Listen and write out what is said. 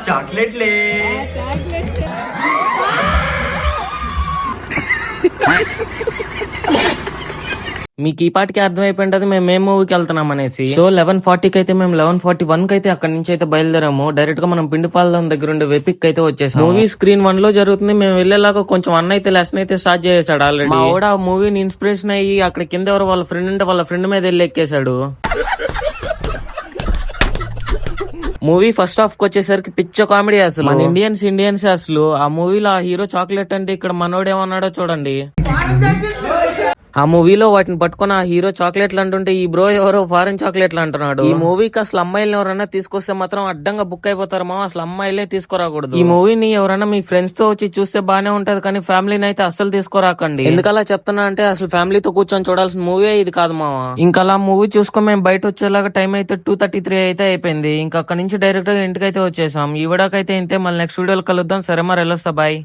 చాక్లెట్లే. మీకు ఈ పాటికి అర్థమైపోయింటది మేము ఏ మూవీకి వెళ్తున్నాం అనేసి. సో 11:40కి అయితే మేము 11:41కి అయితే అక్కడి నుంచి అయితే బయలుదేరాము. డైరెక్ట్ గా మనం పిండిపాలెం దగ్గర ఉండే వెపిక్ అయితే వచ్చేసాం. మూవీ స్క్రీన్ 1 లో జరుగుతుంది. మేము వెళ్లేలాగా కొంచెం అన్న అయితే లెసన్ అయితే స్టార్ట్ చేసాడు ఆల్రెడీ. మా కూడా ఆ మూవీని ఇన్స్పిరేషన్ అయ్యి అక్కడ కింద ఎవరు వాళ్ళ ఫ్రెండ్ ఉంటే వాళ్ళ ఫ్రెండ్ మీద వెళ్ళి ఎక్కేశాడు. మూవీ ఫస్ట్ హాఫ్ కి వచ్చేసరికి పిచ్చ కామెడీ అసలు. మన ఇండియన్స్ అసలు ఆ మూవీలో ఆ హీరో చాక్లెట్ అంటే ఇక్కడ మనోడు ఏమన్నాడో చూడండి. ఆ మూవీలో వాటిని పట్టుకుని ఆ హీరో చాక్లెట్లు అంటుంటే ఈ బ్రో ఎవరో ఫారెన్ చాక్లెట్లు అంటున్నాడు. ఈ మూవీకి అసలు అమ్మాయిలను ఎవరైనా తీసుకొస్తే మాత్రం అడ్డంగా బుక్ అయిపోతారు మా. అసలు అమ్మాయిలే తీసుకురాకూడదు. ఈ మూవీని ఎవరైనా మీ ఫ్రెండ్స్ తో వచ్చి చూస్తే బానే ఉంటది, కానీ ఫ్యామిలీని అయితే అస్సలు తీసుకురాకండి. ఎందుకలా చెప్తున్నా అంటే అసలు ఫ్యామిలీతో కూర్చొని చూడాల్సిన మూవీ ఇది కాదు మావా. ఇంకా అలా మూవీ చూసుకొని మేము బయట వచ్చేలాగా టైం అయితే 2:33 అయితే అయిపోయింది. ఇంకా అక్కడ నుంచి డైరెక్ట్ గా ఇంటికి అయితే వచ్చేసాం. ఈ వీడియోకి అయితే ఇంతే. మళ్ళీ నెక్స్ట్ వీడియోలో కలుద్దాం. సరే మరి వెళ్ళొస్తా, బాయ్.